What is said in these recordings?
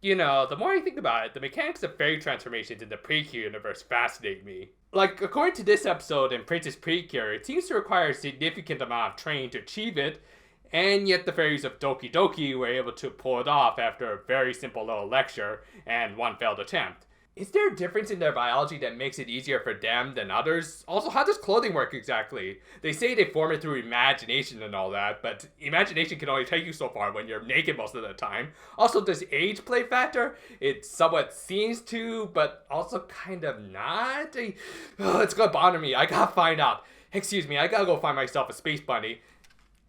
You know, the more I think about it, the mechanics of fairy transformations in the Precure universe fascinate me. Like, according to this episode in Princess Precure, it seems to require a significant amount of training to achieve it, and yet the fairies of Doki Doki were able to pull it off after a very simple little lecture and one failed attempt. Is there a difference in their biology that makes it easier for them than others? Also, how does clothing work exactly? They say they form it through imagination and all that, but imagination can only take you so far when you're naked most of the time. Also, does age play a factor? It somewhat seems to, but also kind of not. It's gonna bother me. I gotta find out. Excuse me, I gotta go find myself a space bunny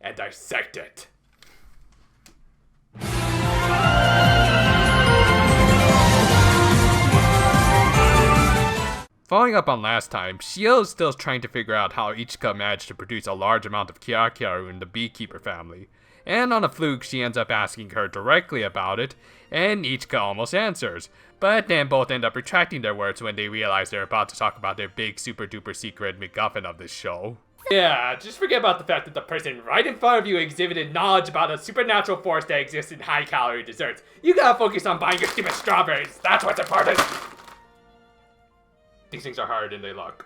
and dissect it. Following up on last time, Shio is still trying to figure out how Ichika managed to produce a large amount of Kirakira in the beekeeper family. And on a fluke, she ends up asking her directly about it, and Ichika almost answers. But then both end up retracting their words when they realize they're about to talk about their big super duper secret MacGuffin of this show. Yeah, just forget about the fact that the person right in front of you exhibited knowledge about a supernatural force that exists in high-calorie desserts. You gotta focus on buying your stupid strawberries. That's what's important. These things are harder than they look.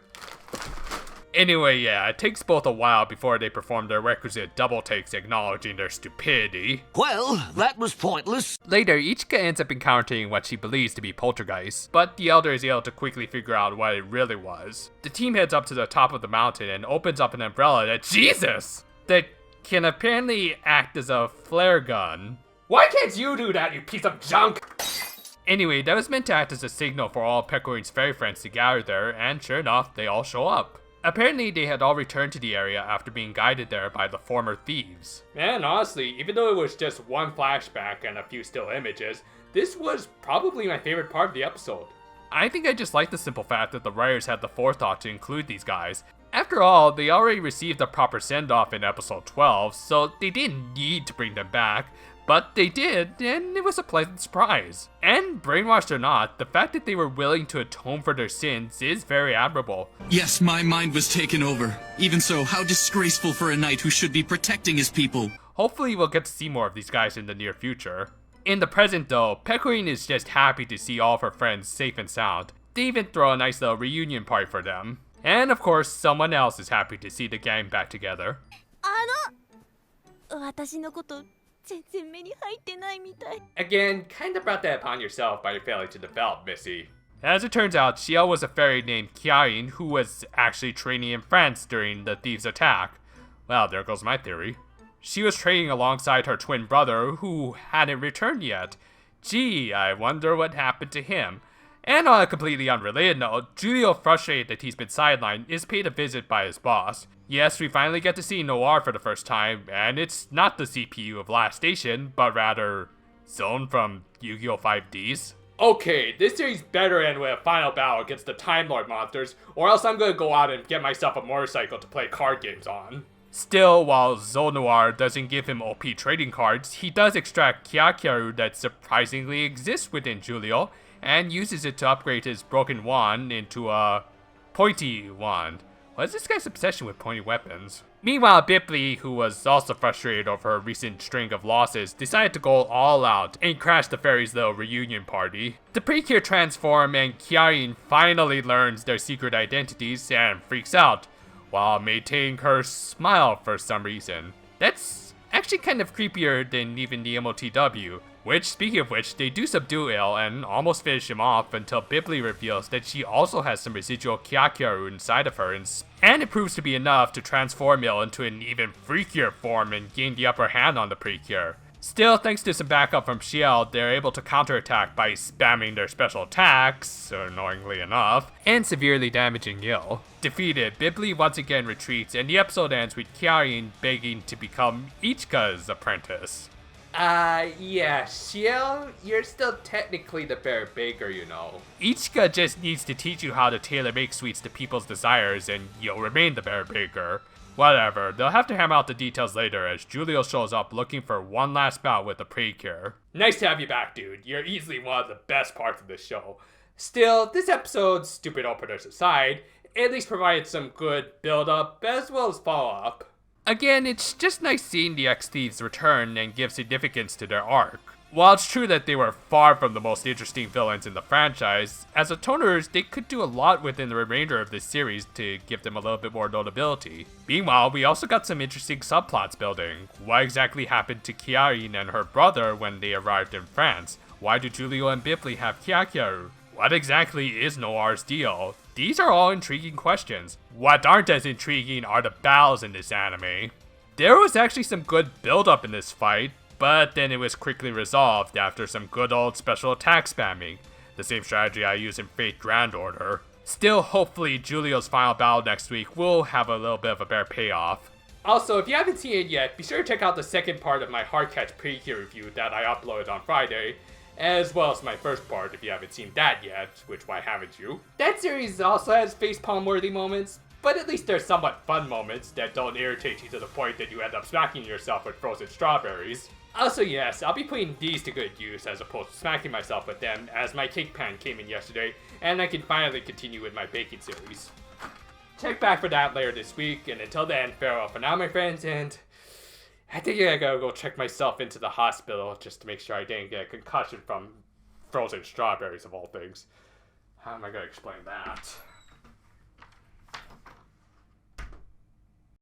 Anyway, yeah, it takes both a while before they perform their requisite double takes acknowledging their stupidity. Well, that was pointless. Later, Ichika ends up encountering what she believes to be poltergeists, but the Elder is able to quickly figure out what it really was. The team heads up to the top of the mountain and opens up an umbrella that that can apparently act as a flare gun. Why can't you do that, you piece of junk? Anyway, that was meant to act as a signal for all Pecorin's fairy friends to gather there, and sure enough, they all show up. Apparently, they had all returned to the area after being guided there by the former thieves. Man, honestly, even though it was just one flashback and a few still images, this was probably my favorite part of the episode. I think I just like the simple fact that the writers had the forethought to include these guys. After all, they already received a proper send-off in episode 12, so they didn't need to bring them back. But they did, and it was a pleasant surprise. And brainwashed or not, the fact that they were willing to atone for their sins is very admirable. Yes, my mind was taken over. Even so, how disgraceful for a knight who should be protecting his people. Hopefully we'll get to see more of these guys in the near future. In the present though, Pecorin is just happy to see all of her friends safe and sound. They even throw a nice little reunion party for them. And of course, someone else is happy to see the gang back together. Again, kinda brought that upon yourself by failing to develop, Missy. As it turns out, Xiao was a fairy named Kiarin who was actually training in France during the thieves' attack. Well, there goes my theory. She was training alongside her twin brother who hadn't returned yet. Gee, I wonder what happened to him. And on a completely unrelated note, Yugioh, frustrated that he's been sidelined, is paid a visit by his boss. Yes, we finally get to see Noir for the first time, and it's not the CPU of Last Station, but rather Zone from Yu-Gi-Oh! 5Ds. Okay, this series better end with a final battle against the Time Lord monsters, or else I'm gonna go out and get myself a motorcycle to play card games on. Still, while Noir doesn't give him OP trading cards, he does extract Kirakira that surprisingly exists within Yugioh, and uses it to upgrade his broken wand into a pointy wand. What is this guy's obsession with pointy weapons? Meanwhile, Bipley, who was also frustrated over her recent string of losses, decided to go all out and crash the fairies' little reunion party. The Precure transform and Kiarin finally learns their secret identities and freaks out, while maintaining her smile for some reason. That's actually kind of creepier than even the MOTW. Which, speaking of which, they do subdue Il and almost finish him off until Bipley reveals that she also has some residual Kirakira inside of her, and it proves to be enough to transform Il into an even freakier form and gain the upper hand on the Precure. Still, thanks to some backup from Shield, they're able to counterattack by spamming their special attacks, annoyingly enough, and severely damaging Il. Defeated, Bipley once again retreats, and the episode ends with Kiarin begging to become Ichika's apprentice. Yeah, Shiel, you're still technically the bear baker, you know. Ichika just needs to teach you how to tailor-make sweets to people's desires, and you'll remain the bear baker. Whatever, they'll have to hammer out the details later as Yugioh shows up looking for one last bout with the Precure. Nice to have you back, dude. You're easily one of the best parts of this show. Still, this episode, stupid openers aside, at least provided some good build-up as well as follow-up. Again, it's just nice seeing the ex-thieves return and give significance to their arc. While it's true that they were far from the most interesting villains in the franchise, as atoners, they could do a lot within the remainder of this series to give them a little bit more notability. Meanwhile, we also got some interesting subplots building. What exactly happened to Kiarin and her brother when they arrived in France? Why do Yugioh and Biffle have Kirakira? What exactly is Noir's deal? These are all intriguing questions. What aren't as intriguing are the battles in this anime. There was actually some good build-up in this fight, but then it was quickly resolved after some good old special attack spamming, the same strategy I use in Fate Grand Order. Still, hopefully, Julio's final battle next week will have a little bit of a better payoff. Also, if you haven't seen it yet, be sure to check out the second part of my Hardcatch Precure review that I uploaded on Friday, as well as my first part if you haven't seen that yet, which why haven't you? That series also has facepalm-worthy moments, but at least they're somewhat fun moments that don't irritate you to the point that you end up smacking yourself with frozen strawberries. Also, yes, I'll be putting these to good use as opposed to smacking myself with them, as my cake pan came in yesterday, and I can finally continue with my baking series. Check back for that later this week, and until then, farewell for now, my friends, and I think I gotta go check myself into the hospital just to make sure I didn't get a concussion from frozen strawberries of all things. How am I gonna explain that?